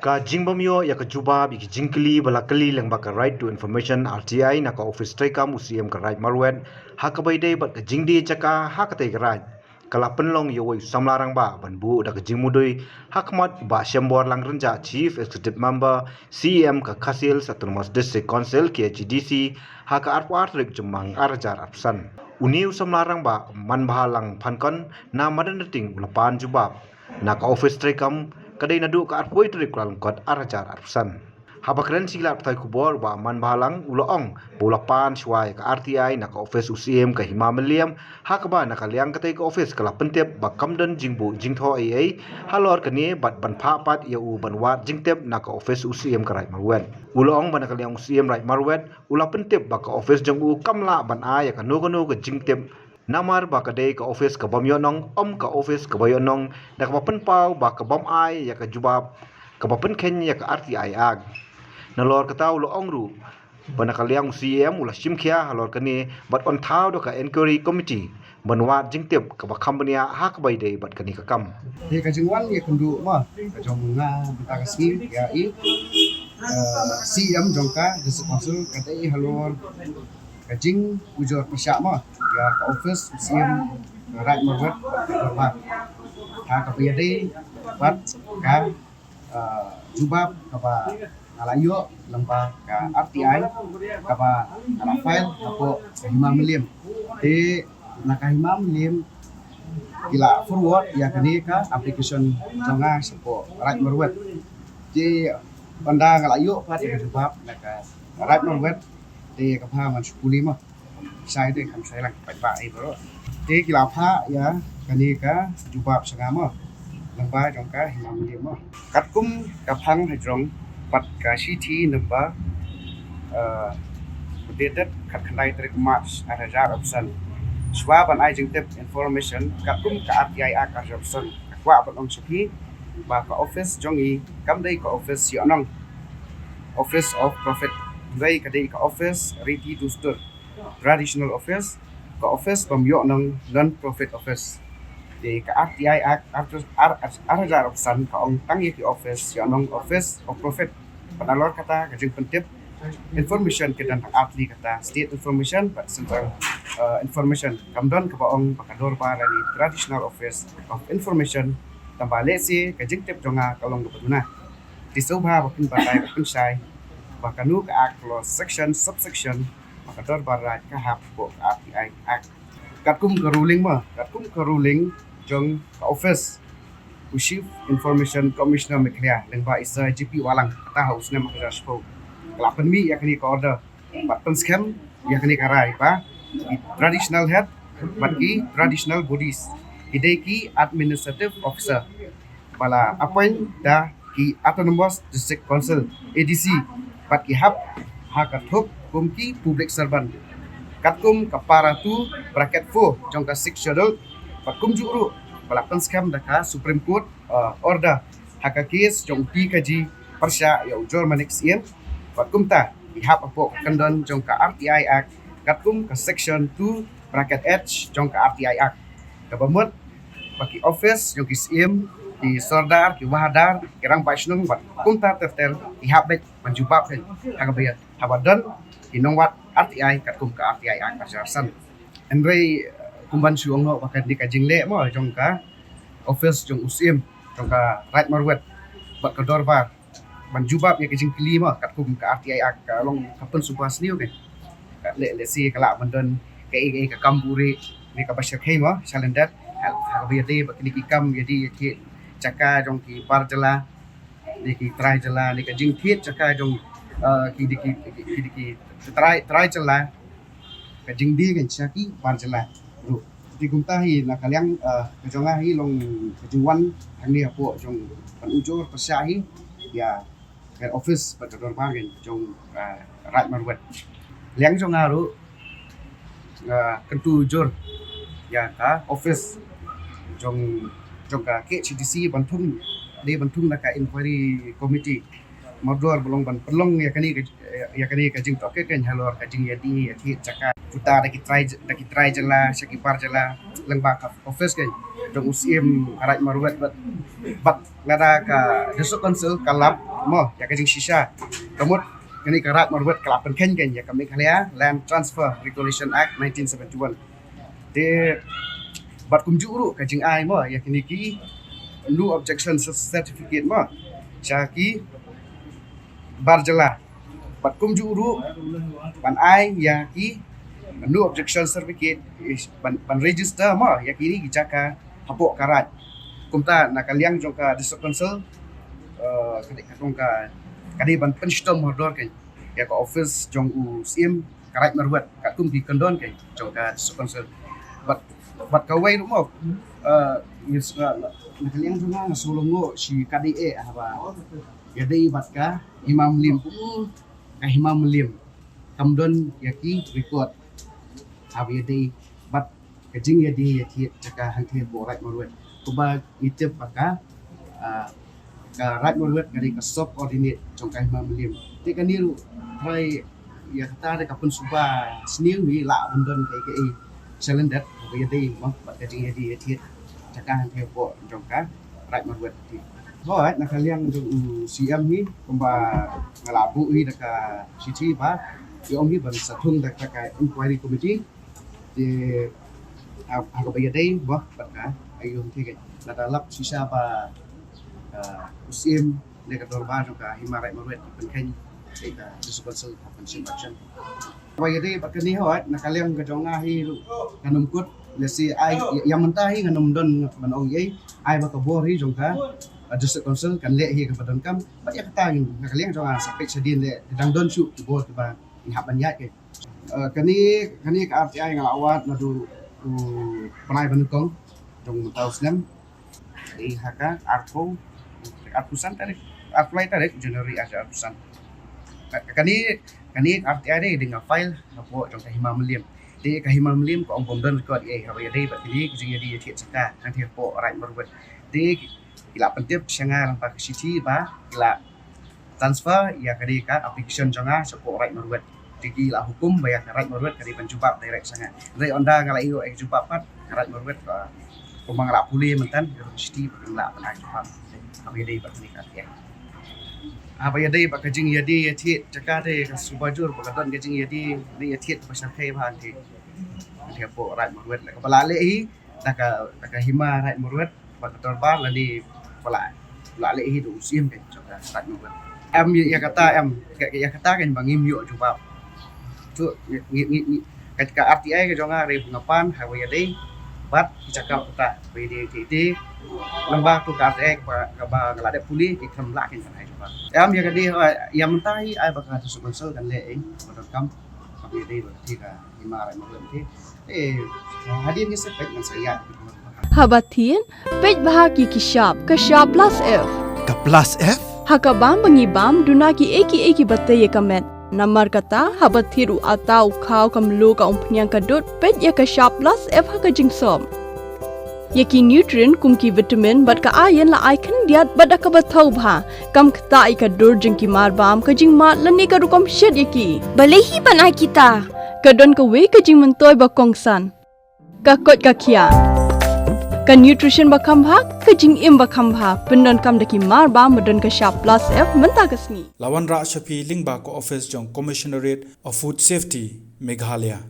Ka jingbamyo ya ka jubab iki jingkli balakali leng baka right to information RTI na ka office tray ka museum ka right marwet ha ka baydey bat ka jingdi chaka ha ka tay ka right kala penlong yo woi samlarang ba ban bu da ka jingmudui hakmat ba shambor lang renja chief executive member CM ka Kasil Autonomous District Council KGDC ha ka arpar rek jumang arjar arsan uniu samlarang ba man bahalang phankon na madan ting ulapan jubab na ka office tray kam kadai nadu ka arpoi trik kulang kot arajar arsan habakren sila ptai kubor ba man balang uloong bulapan swai ka RTI na ka office UCM ka himameliam hakba na kaliang katai ka office kala pentep ba kamdan jingbu jingtho ai halor kani bat ban pha pat ya u ban wat jingtep na ka office UCM ka rai marwet uloong ban kaliang UCM rai marwet ula pentep ba ka office jangbu kamla ban a ya ka nogono ka jingtep namar ba kadai ka office ka bam yonong ka office ka bayonong da ka pen pau ba ka bam ai ya ka jubab ka pen ken ya ka RTI ag nalor ka taw lo ongru bana kaliang CM ula simkhia halor kani bat on taw do ka inquiry committee banwat jingtep ka ba company hak bai dei bat kani ka kam Thì cái chứng khoán thì còn đủ mà cái trong ta cái ski ya i CM trong cái sự quan sát cái đấy halor cái chính ujur pisah mà ya cái office CM right marwet berbat ha ka piyadi bat ka jubab ka ba alayo lemba ka RTI ka ba ala file apo Himam Liam thì nak Himam Liam gila forward ya kani ka application jonga sepo right marwet ji banda ngalayo pat ya jubab nak right marwet thì ka pha man skuli mah sai de kam sai lang ba ai bro thì gila pha ya kani ka jubab sangama lemba jongka Himam Liam mah katkum ka phang hajrong pat ka city number updated kat khandai tarik March 2000 Swa ban ai jingtep information katkum ka RTI akar option kwa ban ong suki ba ka office jongi kam dei ka office yonong office of prophet dei ka dei ka office ready to store traditional office ka office bam yonong non profit office de ka RTI akar option ka ong tangi ki office yonong office of prophet panalor kata ka jing pentip information ke dan atli kata state information but central information kamdon ka baong pakador para ni traditional office of information tambale si ka jingtep jonga kalong gubernur di sobha bakin batai bakin sai bakanu ka aklo section subsection pakador para ka hap ko RTI act katkum ka ruling jong ka office Chief Information Commissioner Meklia lengba isa GP walang kata haus na makajaspo kelapan mi yakni ka order button scam yakni karai pa traditional head bagi traditional bodies idai ki administrative officer bala appoint da ki autonomous district council ADC pat ki hap hakathop kumki public servant katkum kapara tu bracket 4 jongka 6 schedule patkum juru balapan scam daka Supreme Court order haka case jong ti kaji persya ya ujur manik sien patkum ta ihap apo kandon jong ka RTI Act katkum ka section 2 bracket H jong ka RTI Act kabamut baki office jong ki siem di sordar ki wahadar kirang baisnung bat kumta tertel ihap bet manjubab hen haka bayat habadan inongwat RTI katkum ka RTI Act pasarsan andre kumban suong no pakai di kajing le mo jong ka office jong usim jong ka right marwet bat kador ba ban jubab ya kajing kili mo katkum ka RTI ak long kapen subas niu ke le si kala bandan ke ka kamburi ni ka bashir khai mo salendat ha ba yati ba kini kam jadi ki caka jong ki parjala ni ki trai jala ni kajing thiet caka jong ki trai jala kajing di kan chaki parjala di kumta hi na kaliang kejonga hi long kejungwan hang ni apo jong pan ujur pasya hi ya head office patador bargain jong right marwet liang jong aru kentu ujur ya ka office jong ka KCDC bantung di bantung na ka inquiry committee modor belong ban pelong ya kani kajing toke kan halor kajing yadi yati caka puta daki try jala sakipar jala lengba ka office kan dong usim arat marwet bat lada ka desok council kalap mo ya kajing shisha kamut kani karat marwet kelapan ken ya kami khalia Land Transfer Regulation Act 1971 de bat kumjuru kajing ai mo ya kini ki no objection certificate mo syaki barjala bat kumjuru ban ai ya ki no objection certificate ban register mo ya kini gijaka hapok karat kumta nakaliang jongka district council kadik jongka kadi ban penstom modor kan ya ka office jong u sim karat marwat kat kum di kendon kan jongka district council bat kawai mo yes nakaliang jongka ngasulungo si kadi apa ya dei bat ka imam lim ka imam lim kamdon yaki record abi dei bat kajing ya di ya caka hangke borat marwat kuba itip baka ka rat marwat kari ka sub ordinate jongka imam lim ti kaniru hai ya kata de kapun suba sniu wi la bundon kai selendat ya dei mo bat kajing ya di ya caka hangke bo jongka rat marwat ti boat nakaliang jong CM ni kumba ngalabu hi daka city ba yung hi ban satung daka inquiry committee di ako ba yaday ba baka ayun tige nadalap sisa ba usim de kadorba ka himaray marwet penken ita disukonsel pension action ba yaday baka ni hoat nakaliang gajonga hi kanumkut lesi ay yamantahi kanumdon manong yai ay baka bori jongka district council kan le hi kapadon kam bat ya katang nakaliang jonga sapek sedin le dangdon su bor ba ihap banyat ke kani ka RTI ngalawat madu panai banukong trong tau snem di haka arpusan tarik apply tarik Januari ada arpusan kani RTI de dengan file hapo trong kahimam lim di kahimam lim ko ong don ko hawa dei bat di kijing di thiet saka ang thiet po right marwet di ila pentip sanga lang pa city ba ila transfer ya kadi ka application jonga support right marwet tigi la hukum bayar right marwet kadi penjubab direct sangat re onda ngala iro ek jubab pat right marwet ka kumang la puli mentan city la panai jubab abi dei bat ni ka ya apa ya dei ba kajing ya di thi jaka de subajur ba don kajing ya di ni thi pasal kai ba ti dia po right marwet la bala le hi taka hima right marwet ba kator ba la di bala la le hi du sim ke jaka right marwet em ya kata kan bangim yo jubab tu ketika RTI ke jonga re pengapan hawa dei bat cakap kita BDTT lembah tu RTI ka ba ngalade puli ikram la kan hai jubab em ya kadi yang mentai ai bakal disukonsel kan le kam abi dei berarti ka himara malam ti hadir ni sepek dengan saya Habatin pej bahagi kishap kashap plus F Ka plus F? hakabam bangibam dunaki eki batai kamet namar kata habathiru atau khau kamlu ka umpnyang kadut pet ya ka sharp plus F haka jingsom yaki nutrient kumki vitamin bat ka iron la icon diat bat ka bathau bha kam khta ai ka dur jingki marbam ka jing mat lani ka rukom shed yaki balehi banai kita kadon ka we ka jing mentoy ba kongsan ka kot ka khia ka nutrition bakam bha ka jing im bakam bha pendon kam daki mar ba modon ka sharp plus F menta kasni Lawan Ra Shafi Lingba ko office jong Commissionerate of Food Safety Meghalaya